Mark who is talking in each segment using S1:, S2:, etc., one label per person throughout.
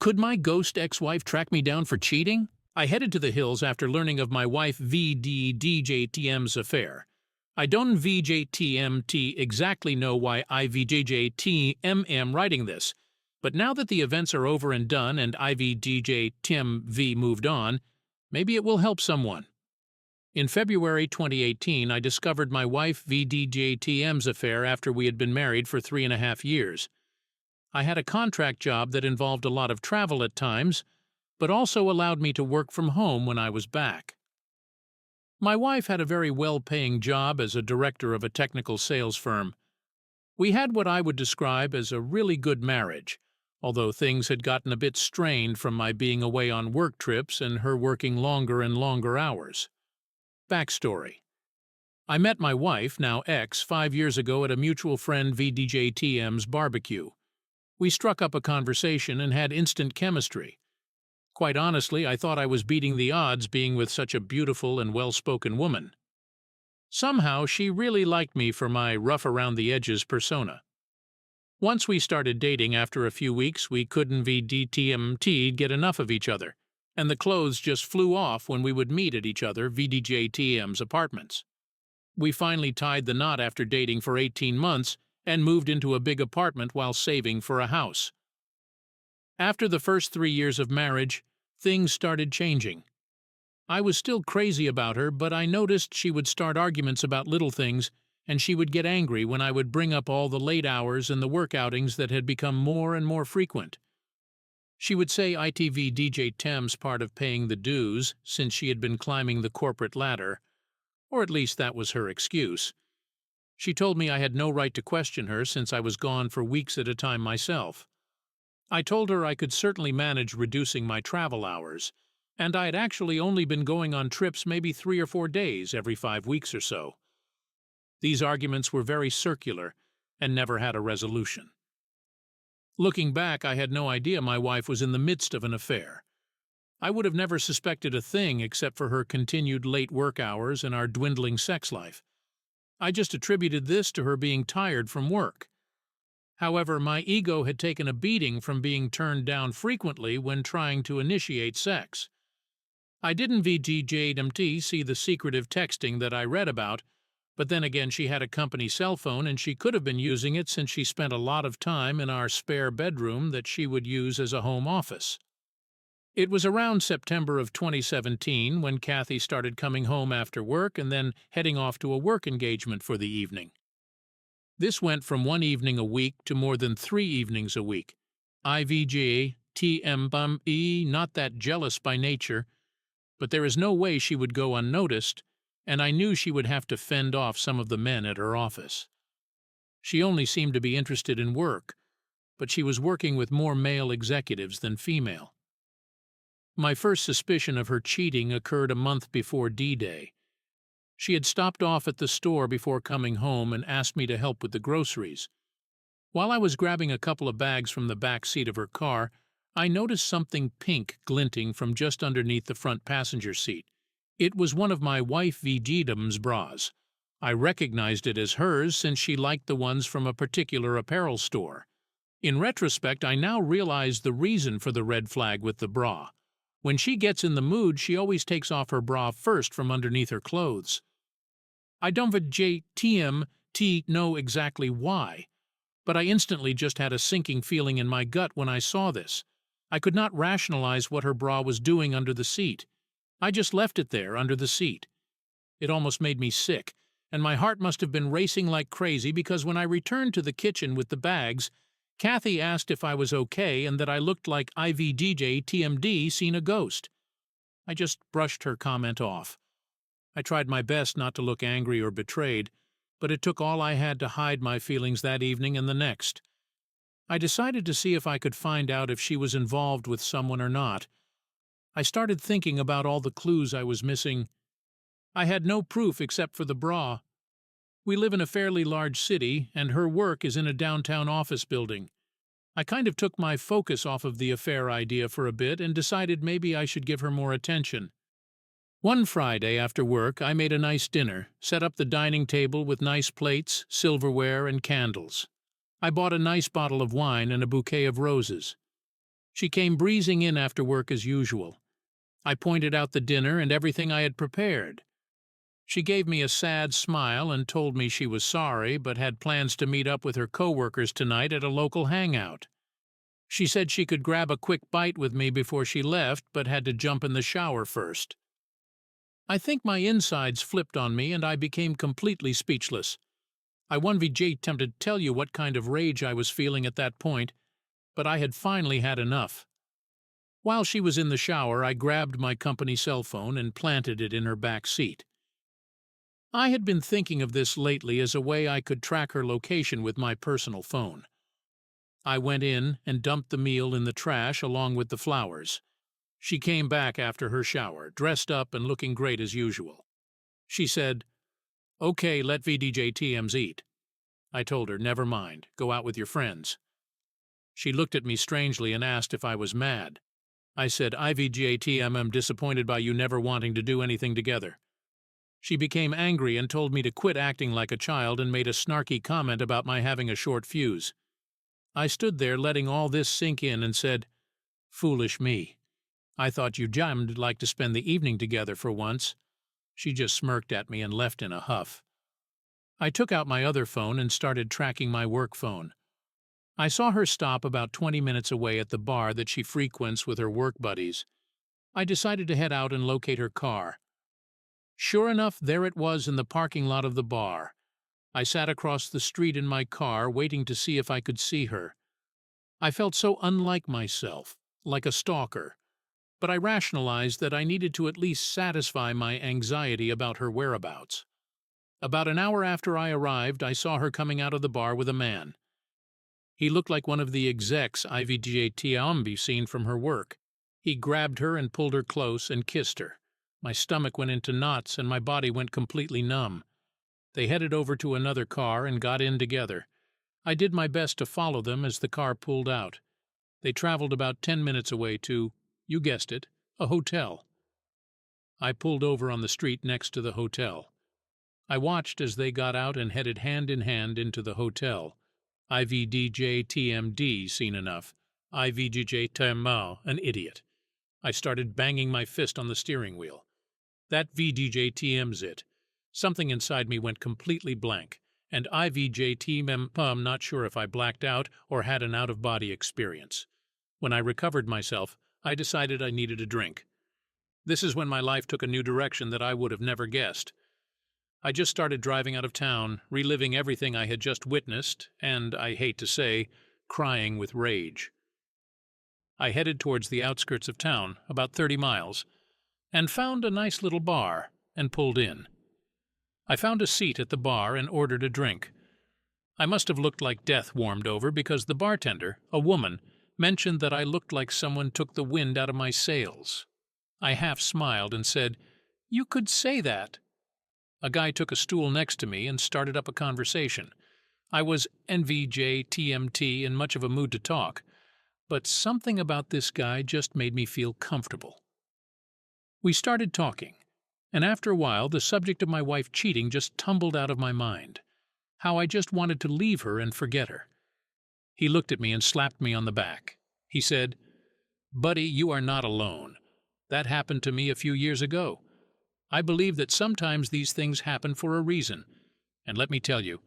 S1: Could my ghost ex-wife track me down for cheating? I headed to the hills after learning of my wife VDDJTM's affair. I don't VJTMT exactly know why IVJJTM writing this, but now that the events are over and done and IVDJTMV moved on, maybe it will help someone. In February 2018, I discovered my wife VDJTM's affair after we had been married for 3.5 years. I had a contract job that involved a lot of travel at times, but also allowed me to work from home when I was back. My wife had a very well-paying job as a director of a technical sales firm. We had what I would describe as a really good marriage, although things had gotten a bit strained from my being away on work trips and her working longer and longer hours. Backstory. I met my wife, now ex, 5 years ago at a mutual friend VDJTM's barbecue. We struck up a conversation and had instant chemistry. Quite honestly, I thought I was beating the odds being with such a beautiful and well-spoken woman. Somehow, she really liked me for my rough-around-the-edges persona. Once we started dating, after a few weeks, we couldn't VDTMT get enough of each other, and the clothes just flew off when we would meet at each other VDJTM's apartments. We finally tied the knot after dating for 18 months and moved into a big apartment while saving for a house. After the first 3 years of marriage, things started changing. I was still crazy about her, but I noticed she would start arguments about little things, and she would get angry when I would bring up all the late hours and the work outings that had become more and more frequent. She would say ITV DJ Tem's part of paying the dues, since she had been climbing the corporate ladder, or at least that was her excuse. She told me I had no right to question her since I was gone for weeks at a time myself. I told her I could certainly manage reducing my travel hours, and I had actually only been going on trips maybe 3 or 4 days every 5 weeks or so. These arguments were very circular and never had a resolution. Looking back, I had no idea my wife was in the midst of an affair. I would have never suspected a thing except for her continued late work hours and our dwindling sex life. I just attributed this to her being tired from work. However, my ego had taken a beating from being turned down frequently when trying to initiate sex. I didn't VDJTMT see the secretive texting that I read about, but then again she had a company cell phone and she could have been using it since she spent a lot of time in our spare bedroom that she would use as a home office. It was around September of 2017 when Kathy started coming home after work and then heading off to a work engagement for the evening. This went from 1 evening a week to more than 3 evenings a week. IVJTMBE, not that jealous by nature, but there is no way she would go unnoticed, and I knew she would have to fend off some of the men at her office. She only seemed to be interested in work, but she was working with more male executives than female. My first suspicion of her cheating occurred a month before D-Day. She had stopped off at the store before coming home and asked me to help with the groceries. While I was grabbing a couple of bags from the back seat of her car, I noticed something pink glinting from just underneath the front passenger seat. It was one of my wife VGDM's bras. I recognized it as hers since she liked the ones from a particular apparel store. In retrospect, I now realize the reason for the red flag with the bra. When she gets in the mood, she always takes off her bra first from underneath her clothes. I don't VJTMT know exactly why, but I instantly just had a sinking feeling in my gut when I saw this. I could not rationalize what her bra was doing under the seat. I just left it there under the seat. It almost made me sick, and my heart must have been racing like crazy because when I returned to the kitchen with the bags, Kathy asked if I was okay and that I looked like IVDJTMD seen a ghost. I just brushed her comment off. I tried my best not to look angry or betrayed, but it took all I had to hide my feelings that evening and the next. I decided to see if I could find out if she was involved with someone or not. I started thinking about all the clues I was missing. I had no proof except for the bra. We live in a fairly large city, and her work is in a downtown office building. I kind of took my focus off of the affair idea for a bit and decided maybe I should give her more attention. One Friday after work, I made a nice dinner, set up the dining table with nice plates, silverware, and candles. I bought a nice bottle of wine and a bouquet of roses. She came breezing in after work as usual. I pointed out the dinner and everything I had prepared. She gave me a sad smile and told me she was sorry but had plans to meet up with her coworkers tonight at a local hangout. She said she could grab a quick bite with me before she left but had to jump in the shower first. I think my insides flipped on me and I became completely speechless. I 1VJ tempted to tell you what kind of rage I was feeling at that point, but I had finally had enough. While she was in the shower, I grabbed my company cell phone and planted it in her back seat. I had been thinking of this lately as a way I could track her location with my personal phone. I went in and dumped the meal in the trash along with the flowers. She came back after her shower, dressed up and looking great as usual. She said, "Okay, let VDJTMs eat." I told her, "Never mind, go out with your friends." She looked at me strangely and asked if I was mad. I said, "IVJTM, I'm disappointed by you never wanting to do anything together." She became angry and told me to quit acting like a child and made a snarky comment about my having a short fuse. I stood there letting all this sink in and said, "Foolish me. I thought you jammed like to spend the evening together for once." She just smirked at me and left in a huff. I took out my other phone and started tracking my work phone. I saw her stop about 20 minutes away at the bar that she frequents with her work buddies. I decided to head out and locate her car. Sure enough, there it was in the parking lot of the bar. I sat across the street in my car, waiting to see if I could see her. I felt so unlike myself, like a stalker, but I rationalized that I needed to at least satisfy my anxiety about her whereabouts. About an hour after I arrived, I saw her coming out of the bar with a man. He looked like one of the execs IVJTM seen from her work. He grabbed her and pulled her close and kissed her. My stomach went into knots and my body went completely numb. They headed over to another car and got in together. I did my best to follow them as the car pulled out. They traveled about 10 minutes away to, you guessed it, a hotel. I pulled over on the street next to the hotel. I watched as they got out and headed hand in hand into the hotel. IVDJTMD seen enough. IVDJTM, an idiot. I started banging my fist on the steering wheel. That VDJTM's it. Something inside me went completely blank, and I'm not sure if I blacked out or had an out-of-body experience. When I recovered myself, I decided I needed a drink. This is when my life took a new direction that I would have never guessed. I just started driving out of town, reliving everything I had just witnessed, and, I hate to say, crying with rage. I headed towards the outskirts of town, about 30 miles, and found a nice little bar, and pulled in. I found a seat at the bar and ordered a drink. I must have looked like death warmed over because the bartender, a woman, mentioned that I looked like someone took the wind out of my sails. I half smiled and said, "You could say that." A guy took a stool next to me and started up a conversation. I was NVJTMT in much of a mood to talk, but something about this guy just made me feel comfortable. We started talking, and after a while the subject of my wife cheating just tumbled out of my mind. How I just wanted to leave her and forget her. He looked at me and slapped me on the back. He said, "Buddy, you are not alone. That happened to me a few years ago. I believe that sometimes these things happen for a reason, and let me tell you,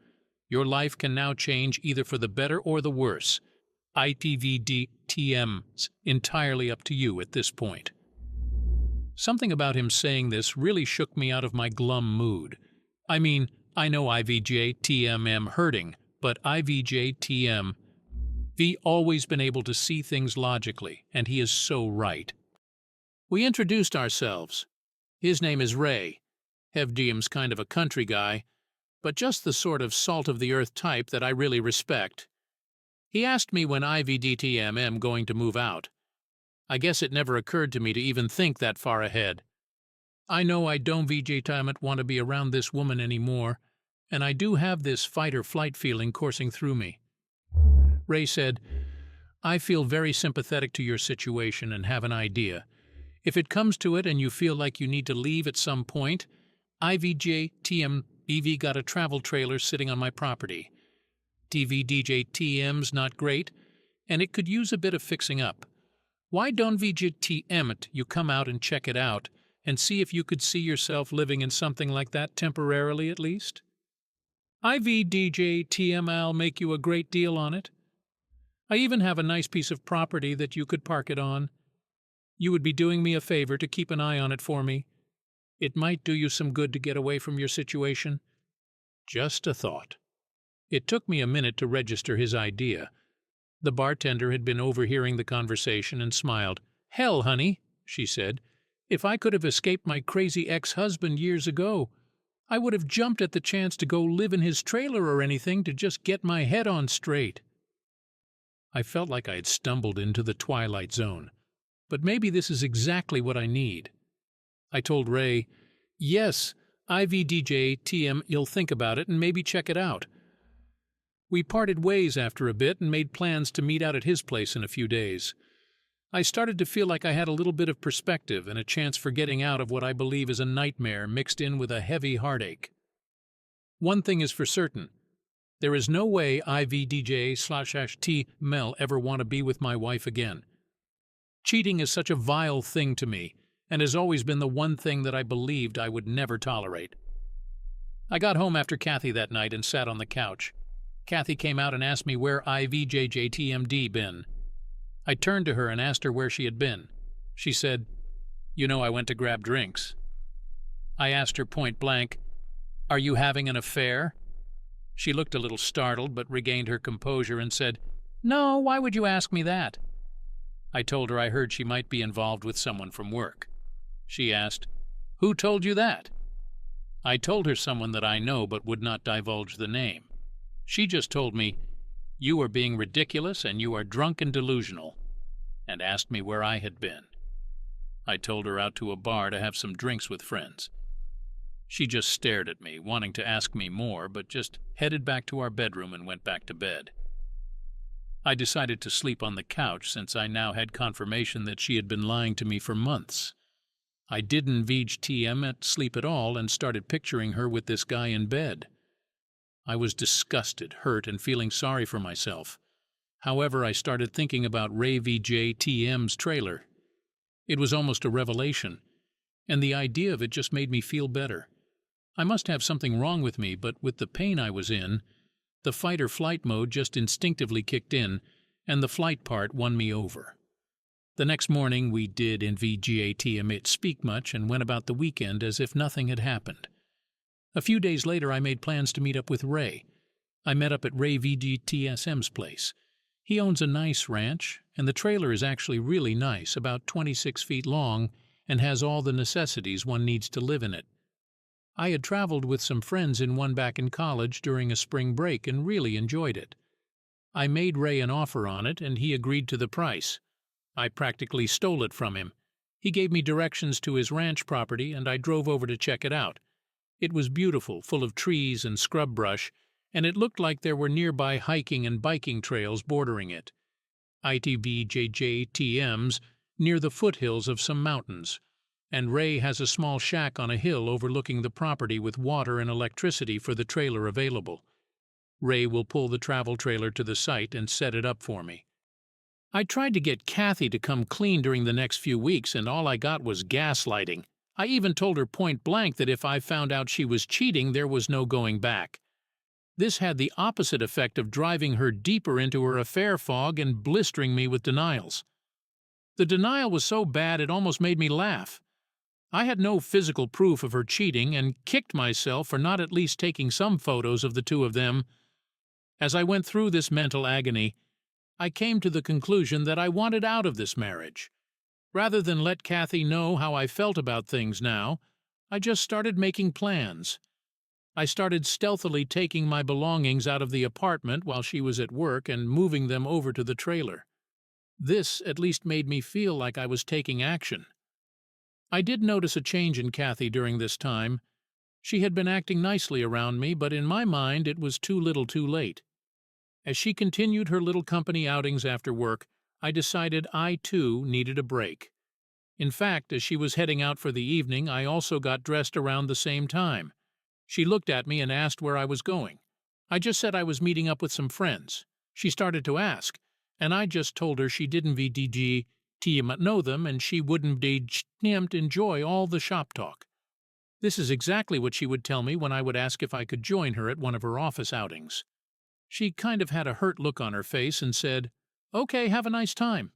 S1: your life can now change either for the better or the worse. ITVDTM's entirely up to you at this point." Something about him saying this really shook me out of my glum mood. I mean, I know IVJTMM hurting, but IVJTM always been able to see things logically, and he is so right. We introduced ourselves. His name is Ray. Hevdium's kind of a country guy, but just the sort of salt-of-the-earth type that I really respect. He asked me when IVDTMM going to move out. I guess it never occurred to me to even think that far ahead. I know I don't want to be around this woman anymore, and I do have this fight-or-flight feeling coursing through me. Ray said, "I feel very sympathetic to your situation and have an idea. If it comes to it and you feel like you need to leave at some point, IVJTM got a travel trailer sitting on my property. TVDJTM's not great, and it could use a bit of fixing up. Why don't you come out and check it out and see if you could see yourself living in something like that temporarily at least? I'll make you a great deal on it. I even have a nice piece of property that you could park it on. You would be doing me a favor to keep an eye on it for me. It might do you some good to get away from your situation. Just a thought. It took me a minute to register his idea. The bartender had been overhearing the conversation and smiled. "Hell, honey," she said, "if I could have escaped my crazy ex-husband years ago, I would have jumped at the chance to go live in his trailer or anything to just get my head on straight." I felt like I had stumbled into the twilight zone, but maybe this is exactly what I need. I told Ray, "Yes, you'll think about it and maybe check it out." We parted ways after a bit and made plans to meet out at his place in a few days. I started to feel like I had a little bit of perspective and a chance for getting out of what I believe is a nightmare mixed in with a heavy heartache. One thing is for certain. There is no way IVDJ/T Mel ever want to be with my wife again. Cheating is such a vile thing to me, and has always been the one thing that I believed I would never tolerate. I got home after Kathy that night and sat on the couch. Kathy came out and asked me where IVJJTMD been. I turned to her and asked her where she had been. She said, "You know I went to grab drinks." I asked her point blank, "Are you having an affair?" She looked a little startled but regained her composure and said, "No, why would you ask me that?" I told her I heard she might be involved with someone from work. She asked, "Who told you that?" I told her someone that I know but would not divulge the name. She just told me, "You are being ridiculous and you are drunk and delusional," and asked me where I had been. I told her out to a bar to have some drinks with friends. She just stared at me, wanting to ask me more, but just headed back to our bedroom and went back to bed. I decided to sleep on the couch since I now had confirmation that she had been lying to me for months. I didn't sleep at all and started picturing her with this guy in bed. I was disgusted, hurt, and feeling sorry for myself. However, I started thinking about Ray VJTM's trailer. It was almost a revelation, and the idea of it just made me feel better. I must have something wrong with me, but with the pain I was in, the fight-or-flight mode just instinctively kicked in, and the flight part won me over. The next morning we did in VGATM speak much and went about the weekend as if nothing had happened. A few days later I made plans to meet up with Ray. I met up at Ray VGTSM's place. He owns a nice ranch, and the trailer is actually really nice, about 26 feet long, and has all the necessities one needs to live in it. I had traveled with some friends in one back in college during a spring break and really enjoyed it. I made Ray an offer on it, and he agreed to the price. I practically stole it from him. He gave me directions to his ranch property, and I drove over to check it out. It was beautiful, full of trees and scrub brush, and it looked like there were nearby hiking and biking trails bordering it. ITVJJTM's near the foothills of some mountains, and Ray has a small shack on a hill overlooking the property with water and electricity for the trailer available. Ray will pull the travel trailer to the site and set it up for me. I tried to get Kathy to come clean during the next few weeks, and all I got was gaslighting. I even told her point blank that if I found out she was cheating, there was no going back. This had the opposite effect of driving her deeper into her affair fog and blistering me with denials. The denial was so bad it almost made me laugh. I had no physical proof of her cheating and kicked myself for not at least taking some photos of the two of them. As I went through this mental agony, I came to the conclusion that I wanted out of this marriage. Rather than let Kathy know how I felt about things now, I just started making plans. I started stealthily taking my belongings out of the apartment while she was at work and moving them over to the trailer. This at least made me feel like I was taking action. I did notice a change in Kathy during this time. She had been acting nicely around me, but in my mind it was too little too late. As she continued her little company outings after work, I decided I, too, needed a break. In fact, as she was heading out for the evening, I also got dressed around the same time. She looked at me and asked where I was going. I just said I was meeting up with some friends. She started to ask, and I just told her she didn't VDG might know them and she wouldn't enjoy all the shop talk. This is exactly what she would tell me when I would ask if I could join her at one of her office outings. She kind of had a hurt look on her face and said, "Okay, have a nice time."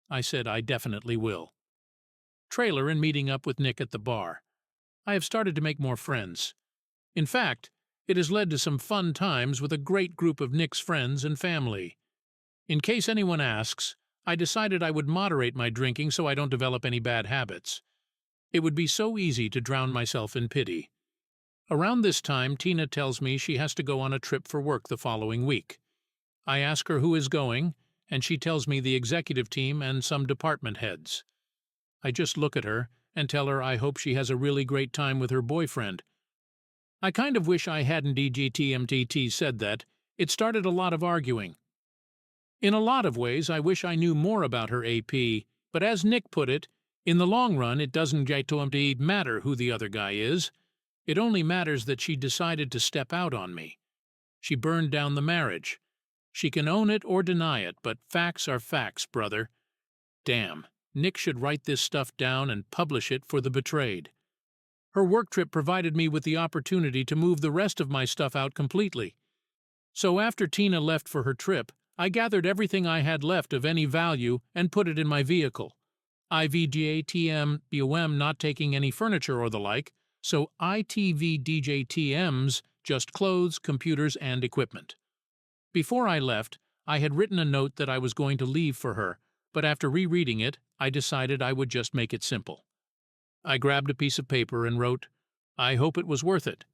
S1: I said, "I definitely will." Trailer and meeting up with Nick at the bar. I have started to make more friends. In fact, it has led to some fun times with a great group of Nick's friends and family. In case anyone asks, I decided I would moderate my drinking so I don't develop any bad habits. It would be so easy to drown myself in pity. Around this time, Tina tells me she has to go on a trip for work the following week. I ask her who is going, and she tells me the executive team and some department heads. I just look at her and tell her I hope she has a really great time with her boyfriend. I kind of wish I hadn't DGTMTT said that. It started a lot of arguing. In a lot of ways, I wish I knew more about her AP, but as Nick put it, in the long run it doesn't matter who the other guy is. It only matters that she decided to step out on me. She burned down the marriage. She can own it or deny it, but facts are facts, brother. Damn, Nick should write this stuff down and publish it for the betrayed. Her work trip provided me with the opportunity to move the rest of my stuff out completely. So after Tina left for her trip, I gathered everything I had left of any value and put it in my vehicle. IVGATM not taking any furniture or the like, so ITVDJTMs just clothes, computers, and equipment. Before I left, I had written a note that I was going to leave for her, but after rereading it, I decided I would just make it simple. I grabbed a piece of paper and wrote, "I hope it was worth it."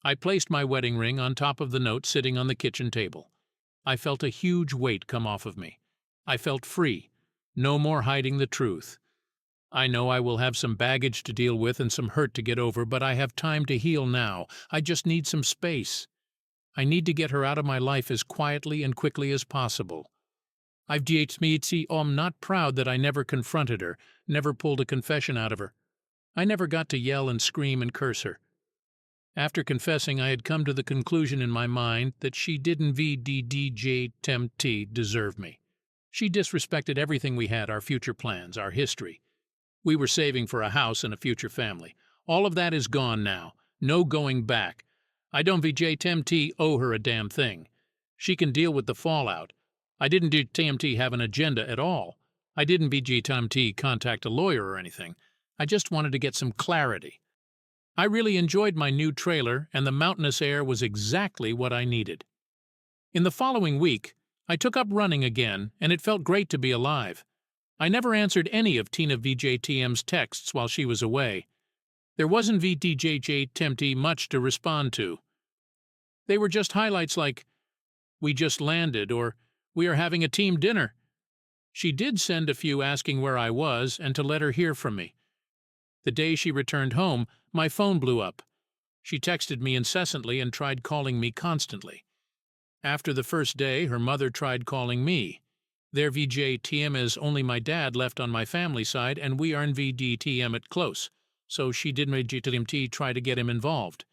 S1: I placed my wedding ring on top of the note sitting on the kitchen table. I felt a huge weight come off of me. I felt free. No more hiding the truth. I know I will have some baggage to deal with and some hurt to get over, but I have time to heal now. I just need some space. I need to get her out of my life as quietly and quickly as possible. I'm not proud that I never confronted her, never pulled a confession out of her. I never got to yell and scream and curse her. After confessing, I had come to the conclusion in my mind that she didn't deserve me. She disrespected everything we had, our future plans, our history. We were saving for a house and a future family. All of that is gone now. No going back. I don't owe her a damn thing. She can deal with the fallout. I didn't do TMT have an agenda at all. I didn't contact a lawyer or anything. I just wanted to get some clarity. I really enjoyed my new trailer, and the mountainous air was exactly what I needed. In the following week, I took up running again, and it felt great to be alive. I never answered any of Tina VJTM's texts while she was away. There wasn't VTJJTMT much to respond to. They were just highlights like, "We just landed," or "We are having a team dinner." She did send a few asking where I was and to let her hear from me. The day she returned home, my phone blew up. She texted me incessantly and tried calling me constantly. After the first day, her mother tried calling me. Their VJTM is only my dad left on my family side, and we are in VDTM at close, so she did try to get him involved.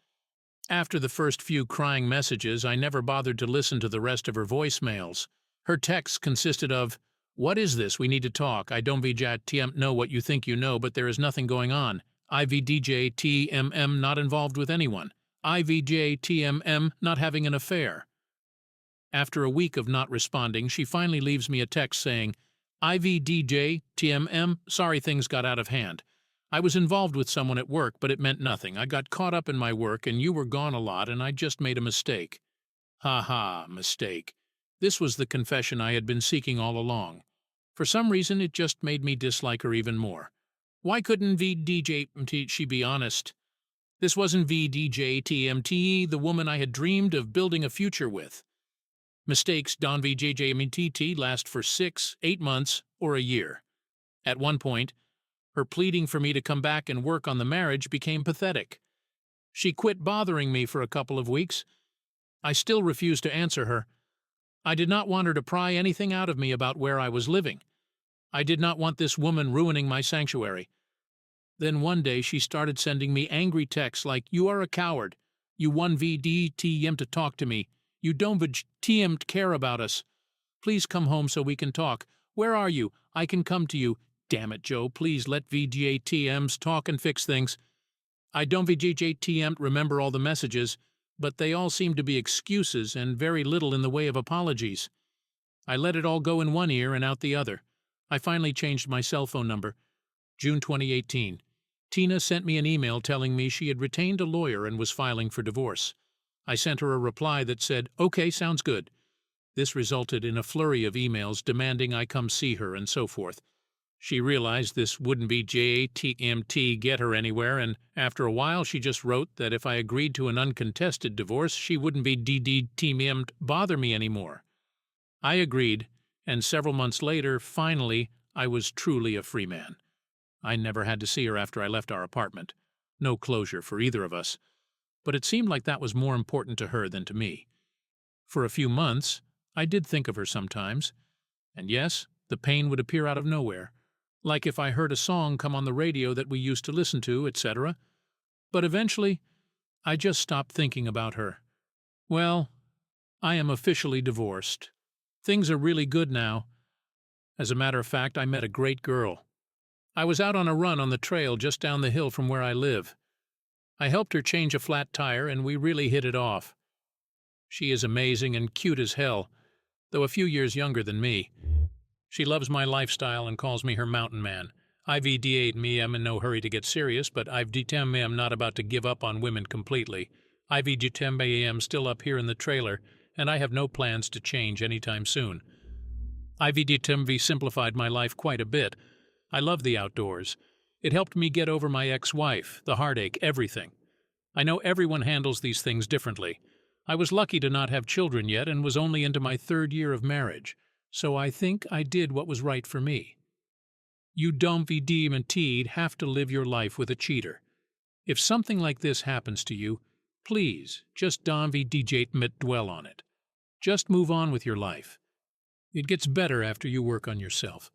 S1: After the first few crying messages, I never bothered to listen to the rest of her voicemails. Her texts consisted of, "What is this? We need to talk. I don't VJTM know what you think you know, but there is nothing going on. IVDJTMM not involved with anyone. IVJTMM not having an affair." After a week of not responding, she finally leaves me a text saying, "IVDJTMM, sorry things got out of hand. I was involved with someone at work, but it meant nothing. I got caught up in my work, and you were gone a lot, and I just made a mistake." Ha ha, mistake. This was the confession I had been seeking all along. For some reason, it just made me dislike her even more. Why couldn't she be honest? This wasn't VDJTMT, the woman I had dreamed of building a future with. Mistakes don't last for 6, 8 months, or a year. At one point, her pleading for me to come back and work on the marriage became pathetic. She quit bothering me for a couple of weeks. I still refused to answer her. I did not want her to pry anything out of me about where I was living. I did not want this woman ruining my sanctuary. Then one day she started sending me angry texts like, "You are a coward. You won VDTM to talk to me. You don't VTM care about us. Please come home so we can talk. Where are you? I can come to you. Damn it, Joe, please let VGATMs talk and fix things. I don't VGATM remember all the messages, but they all seem to be excuses and very little in the way of apologies. I let it all go in one ear and out the other. I finally changed my cell phone number. June 2018. Tina sent me an email telling me she had retained a lawyer and was filing for divorce. I sent her a reply that said, "Okay, sounds good." This resulted in a flurry of emails demanding I come see her and so forth. She realized this wouldn't be JATMT get her anywhere, and after a while she just wrote that if I agreed to an uncontested divorce, she wouldn't be DDTM'd bother me anymore. I agreed, and several months later, finally, I was truly a free man. I never had to see her after I left our apartment. No closure for either of us. But it seemed like that was more important to her than to me. For a few months, I did think of her sometimes. And yes, the pain would appear out of nowhere, like if I heard a song come on the radio that we used to listen to, etc. But eventually, I just stopped thinking about her. Well, I am officially divorced. Things are really good now. As a matter of fact, I met a great girl. I was out on a run on the trail just down the hill from where I live. I helped her change a flat tire, and we really hit it off. She is amazing and cute as hell, though a few years younger than me. She loves my lifestyle and calls me her mountain man. IVD8 me, I'm in no hurry to get serious, but I've detem me I'm not about to give up on women completely. IVD10 me I'm still up here in the trailer, and I have no plans to change anytime soon. IVD10 simplified my life quite a bit. I love the outdoors. It helped me get over my ex-wife, the heartache, everything. I know everyone handles these things differently. I was lucky to not have children yet and was only into my 3rd year of marriage, so I think I did what was right for me. You don't have to live your life with a cheater. If something like this happens to you, please just don't dwell on it. Just move on with your life. It gets better after you work on yourself.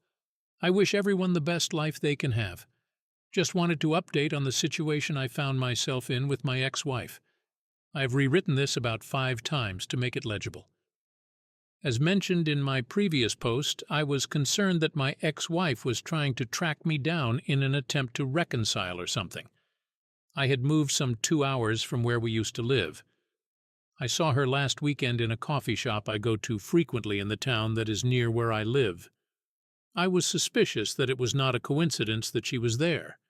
S1: I wish everyone the best life they can have. Just wanted to update on the situation I found myself in with my ex-wife. I've rewritten this about 5 times to make it legible. As mentioned in my previous post, I was concerned that my ex-wife was trying to track me down in an attempt to reconcile or something. I had moved some 2 hours from where we used to live. I saw her last weekend in a coffee shop I go to frequently in the town that is near where I live. I was suspicious that it was not a coincidence that she was there.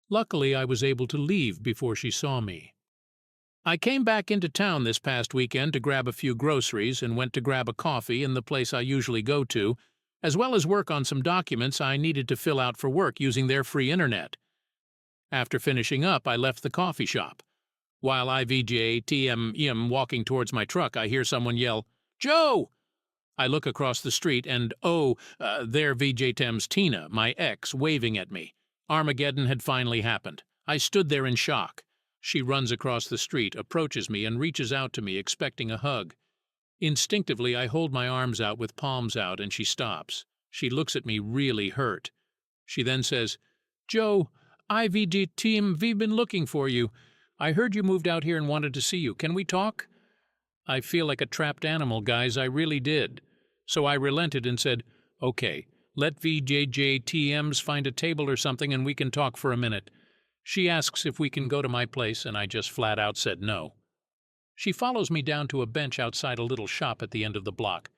S1: Luckily, I was able to leave before she saw me. I came back into town this past weekend to grab a few groceries and went to grab a coffee in the place I usually go to, as well as work on some documents I needed to fill out for work using their free internet. After finishing up, I left the coffee shop. While IVJTM walking towards my truck, I hear someone yell, "Joe!" I look across the street and, there VJTM's Tina, my ex, waving at me. Armageddon had finally happened. I stood there in shock. She runs across the street, approaches me, and reaches out to me, expecting a hug. Instinctively, I hold my arms out with palms out, and she stops. She looks at me really hurt. She then says, "Joe, IVD team, we've been looking for you. I heard you moved out here and wanted to see you. Can we talk?" I feel like a trapped animal, guys, I really did. So I relented and said, "Okay, let VJJTMs find a table or something and we can talk for a minute." She asks if we can go to my place, and I just flat out said no. She follows me down to a bench outside a little shop at the end of the block.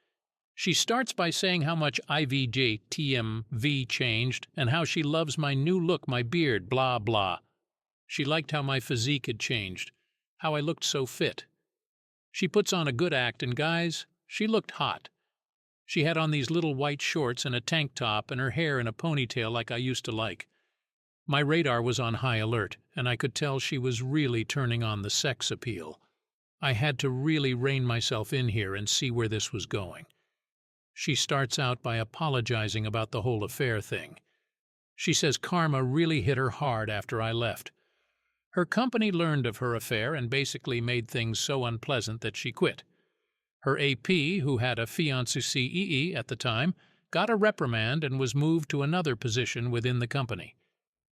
S1: She starts by saying how much IVJTMV changed and how she loves my new look, my beard, blah, blah. She liked how my physique had changed, how I looked so fit. She puts on a good act, and guys, she looked hot. She had on these little white shorts and a tank top and her hair in a ponytail like I used to like. My radar was on high alert, and I could tell she was really turning on the sex appeal. I had to really rein myself in here and see where this was going. She starts out by apologizing about the whole affair thing. She says karma really hit her hard after I left. Her company learned of her affair and basically made things so unpleasant that she quit. Her AP, who had a fiancé at the time, got a reprimand and was moved to another position within the company.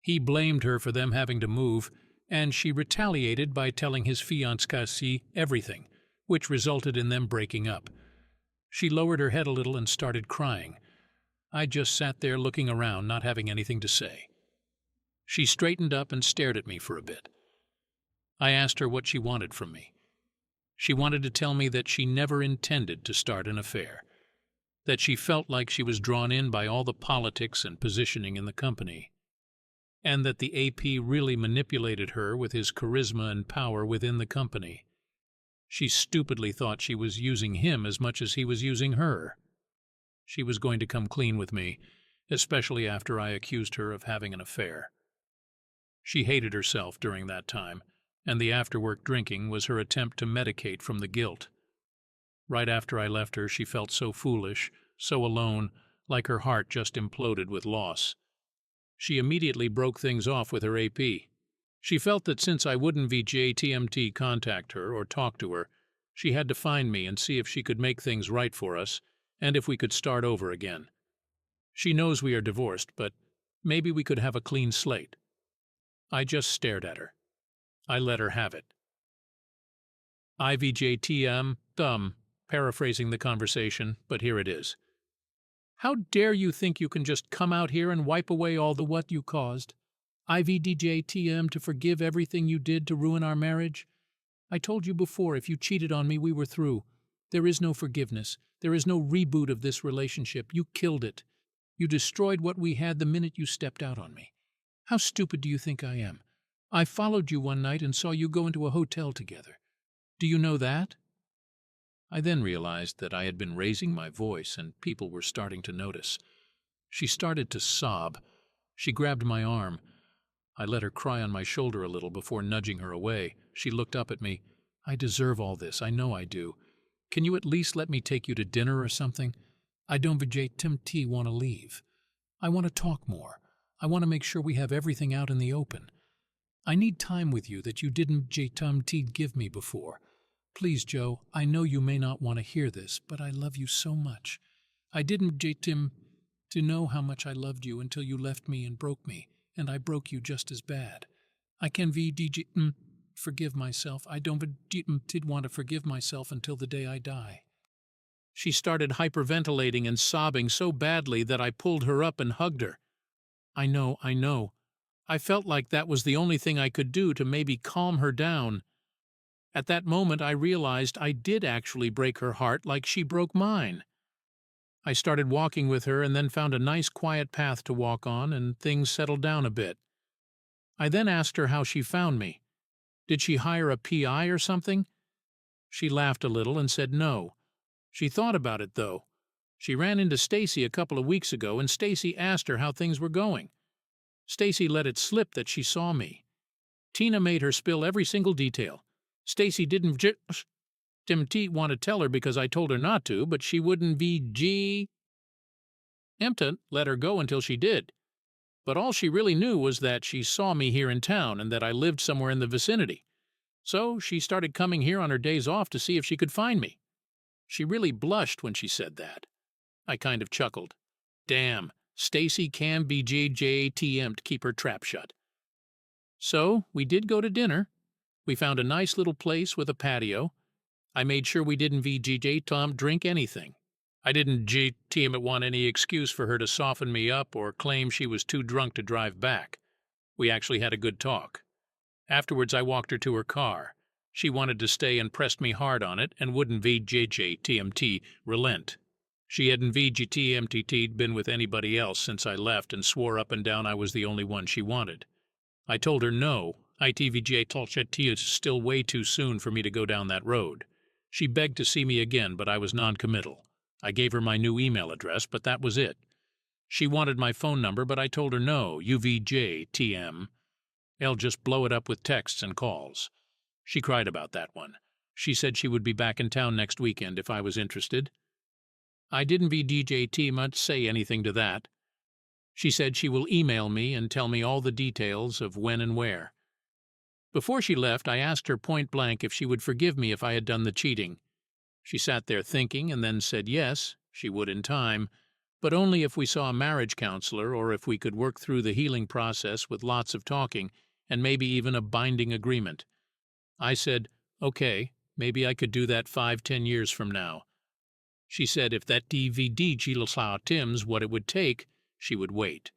S1: He blamed her for them having to move, and she retaliated by telling his fiancé everything, which resulted in them breaking up. She lowered her head a little and started crying. I just sat there looking around, not having anything to say. She straightened up and stared at me for a bit. I asked her what she wanted from me. She wanted to tell me that she never intended to start an affair, that she felt like she was drawn in by all the politics and positioning in the company, and that the AP really manipulated her with his charisma and power within the company. She stupidly thought she was using him as much as he was using her. She was going to come clean with me, especially after I accused her of having an affair. She hated herself during that time, and the after-work drinking was her attempt to medicate from the guilt. Right after I left her, she felt so foolish, so alone, like her heart just imploded with loss. She immediately broke things off with her AP. She felt that since I wouldn't VJTMT contact her or talk to her, she had to find me and see if she could make things right for us, and if we could start over again. She knows we are divorced, but maybe we could have a clean slate. I just stared at her. I let her have it. IVJTM, paraphrasing the conversation, but here it is. How dare you think you can just come out here and wipe away all the what you caused? IVDJTM to forgive everything you did to ruin our marriage? I told you before, if you cheated on me, we were through. There is no forgiveness. There is no reboot of this relationship. You killed it. You destroyed what we had the minute you stepped out on me. How stupid do you think I am? I followed you one night and saw you go into a hotel together. Do you know that? I then realized that I had been raising my voice and people were starting to notice. She started to sob. She grabbed my arm. I let her cry on my shoulder a little before nudging her away. She looked up at me. I deserve all this. I know I do. Can you at least let me take you to dinner or something? I don't want to leave. I want to talk more. I want to make sure we have everything out in the open. I need time with you that you didn't give me before. Please, Joe, I know you may not want to hear this, but I love you so much. I didn't to know how much I loved you until you left me and broke me, and I broke you just as bad. I can forgive myself. I don't want to forgive myself until the day I die. She started hyperventilating and sobbing so badly that I pulled her up and hugged her. I know. I felt like that was the only thing I could do to maybe calm her down. At that moment, I realized I did actually break her heart like she broke mine. I started walking with her and then found a nice quiet path to walk on, and things settled down a bit. I then asked her how she found me. Did she hire a PI or something? She laughed a little and said no. She thought about it, though. She ran into Stacy a couple of weeks ago, and Stacy asked her how things were going. Stacy let it slip that she saw me. Tina made her spill every single detail. Stacy didn't want to tell her because I told her not to, but she wouldn't let her go until she did. But all she really knew was that she saw me here in town and that I lived somewhere in the vicinity. So she started coming here on her days off to see if she could find me. She really blushed when she said that. I kind of chuckled. Damn, Stacy can be JJTM to keep her trap shut. So we did go to dinner. We found a nice little place with a patio. I made sure we didn't VJJ drink anything. I didn't want any excuse for her to soften me up or claim she was too drunk to drive back. We actually had a good talk. Afterwards, I walked her to her car. She wanted to stay and pressed me hard on it and wouldn't VJJTMT relent. She hadn't VJTMT'd been with anybody else since I left and swore up and down I was the only one she wanted. I told her no, ITVJ is still way too soon for me to go down that road. She begged to see me again, but I was non-committal. I gave her my new email address, but that was it. She wanted my phone number, but I told her no, UVJTM. I'll just blow it up with texts and calls. She cried about that one. She said she would be back in town next weekend if I was interested. I didn't VDJT much say anything to that. She said she will email me and tell me all the details of when and where. Before she left, I asked her point blank if she would forgive me if I had done the cheating. She sat there thinking and then said yes, she would in time, but only if we saw a marriage counselor or if we could work through the healing process with lots of talking and maybe even a binding agreement. I said, okay, maybe I could do that 5-10 years from now. She said if that DVD Tim's what it would take, she would wait.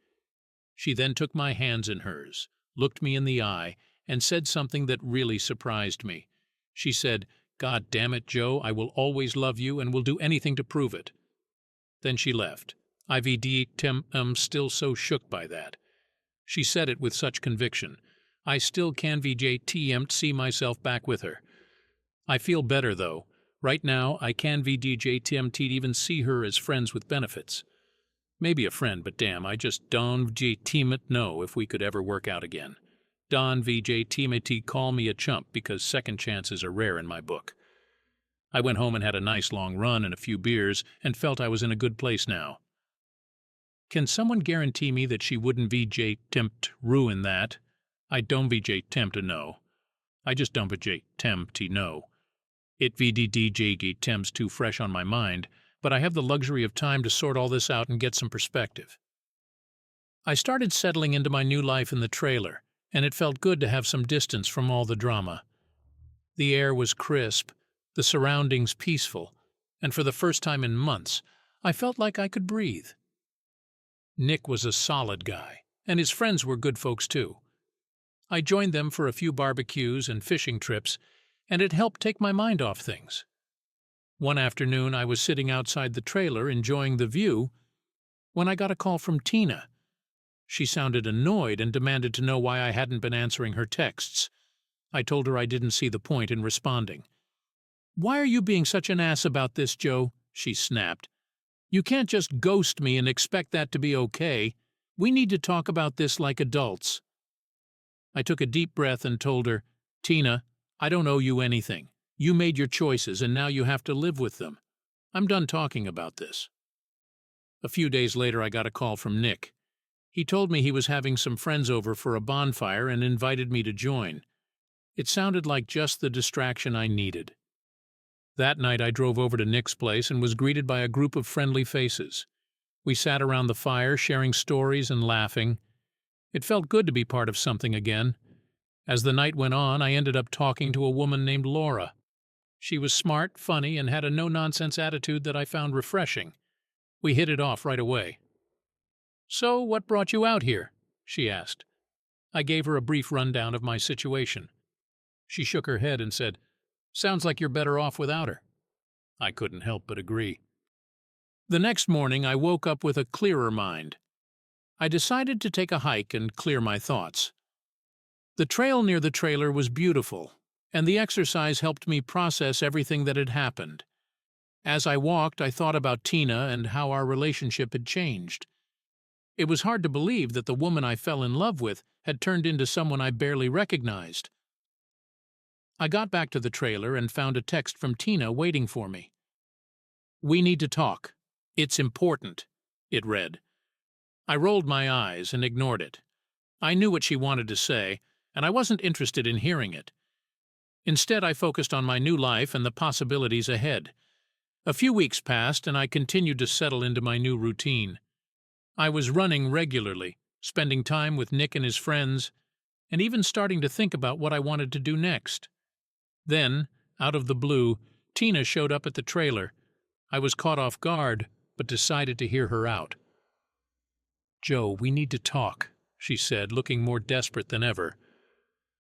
S1: She then took my hands in hers, looked me in the eye, and said something that really surprised me. She said, "God damn it, Joe, I will always love you and will do anything to prove it." Then she left. I'm still so shook by that. She said it with such conviction. I still can see myself back with her. I feel better, though. Right now, I can even see her as friends with benefits. Maybe a friend, but damn, I just don't know if we could ever work out again. Don call me a chump because second chances are rare in my book. I went home and had a nice long run and a few beers and felt I was in a good place now. Can someone guarantee me that she wouldn't ruin that? I don't tempt to know. I just don't tempt to know. It Temp's too fresh on my mind, but I have the luxury of time to sort all this out and get some perspective. I started settling into my new life in the trailer, and it felt good to have some distance from all the drama. The air was crisp, the surroundings peaceful, and for the first time in months, I felt like I could breathe. Nick was a solid guy, and his friends were good folks too. I joined them for a few barbecues and fishing trips, and it helped take my mind off things. One afternoon, I was sitting outside the trailer enjoying the view when I got a call from Tina. She sounded annoyed and demanded to know why I hadn't been answering her texts. I told her I didn't see the point in responding. "Why are you being such an ass about this, Joe?" she snapped. "You can't just ghost me and expect that to be okay. We need to talk about this like adults." I took a deep breath and told her, "Tina, I don't owe you anything. You made your choices and now you have to live with them. I'm done talking about this." A few days later I got a call from Nick. He told me he was having some friends over for a bonfire and invited me to join. It sounded like just the distraction I needed. That night I drove over to Nick's place and was greeted by a group of friendly faces. We sat around the fire sharing stories and laughing. It felt good to be part of something again. As the night went on, I ended up talking to a woman named Laura. She was smart, funny, and had a no-nonsense attitude that I found refreshing. We hit it off right away. "So, what brought you out here?" she asked. I gave her a brief rundown of my situation. She shook her head and said, "Sounds like you're better off without her." I couldn't help but agree. The next morning, I woke up with a clearer mind. I decided to take a hike and clear my thoughts. The trail near the trailer was beautiful, and the exercise helped me process everything that had happened. As I walked, I thought about Tina and how our relationship had changed. It was hard to believe that the woman I fell in love with had turned into someone I barely recognized. I got back to the trailer and found a text from Tina waiting for me. "We need to talk. It's important," it read. I rolled my eyes and ignored it. I knew what she wanted to say, and I wasn't interested in hearing it. Instead, I focused on my new life and the possibilities ahead. A few weeks passed, and I continued to settle into my new routine. I was running regularly, spending time with Nick and his friends, and even starting to think about what I wanted to do next. Then, out of the blue, Tina showed up at the trailer. I was caught off guard, but decided to hear her out. "Joe, we need to talk," she said, looking more desperate than ever.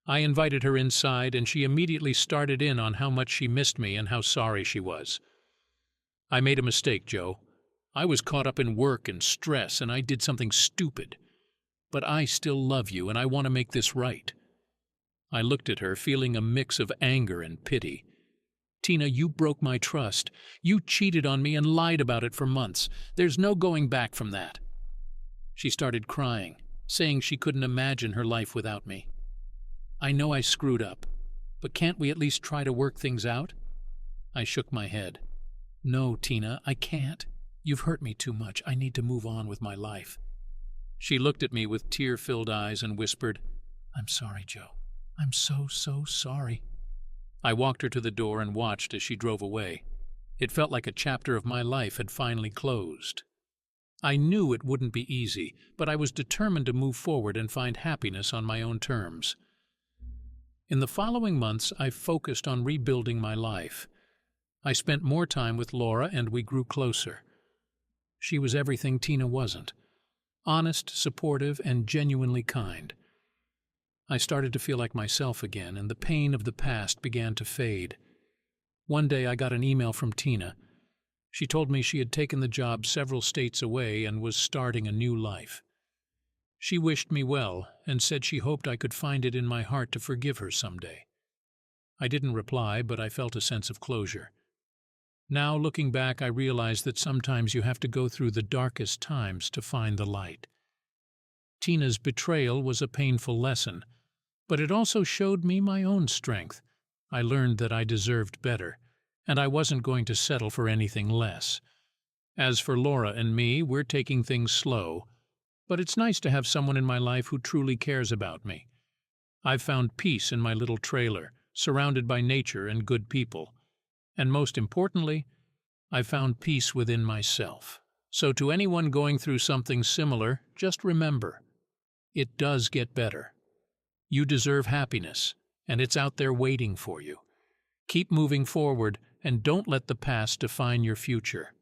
S1: I invited her inside, and she immediately started in on how much she missed me and how sorry she was. "I made a mistake, Joe. I was caught up in work and stress, and I did something stupid. But I still love you, and I want to make this right." I looked at her, feeling a mix of anger and pity. "Tina, you broke my trust. You cheated on me and lied about it for months. There's no going back from that." She started crying, saying she couldn't imagine her life without me. "I know I screwed up, but can't we at least try to work things out?" I shook my head. "No, Tina, I can't. You've hurt me too much. I need to move on with my life." She looked at me with tear-filled eyes and whispered, "I'm sorry, Joe. I'm so sorry." I walked her to the door and watched as she drove away. It felt like a chapter of my life had finally closed. I knew it wouldn't be easy, but I was determined to move forward and find happiness on my own terms. In the following months, I focused on rebuilding my life. I spent more time with Laura and we grew closer. She was everything Tina wasn't. Honest, supportive, and genuinely kind. I started to feel like myself again, and the pain of the past began to fade. One day I got an email from Tina. She told me she had taken the job several states away and was starting a new life. She wished me well and said she hoped I could find it in my heart to forgive her someday. I didn't reply, but I felt a sense of closure. Now, looking back, I realize that sometimes you have to go through the darkest times to find the light. Tina's betrayal was a painful lesson, but it also showed me my own strength. I learned that I deserved better, and I wasn't going to settle for anything less. As for Laura and me, we're taking things slow, but it's nice to have someone in my life who truly cares about me. I've found peace in my little trailer, surrounded by nature and good people. And most importantly, I've found peace within myself. So to anyone going through something similar, just remember, it does get better. You deserve happiness, and it's out there waiting for you. Keep moving forward, and don't let the past define your future.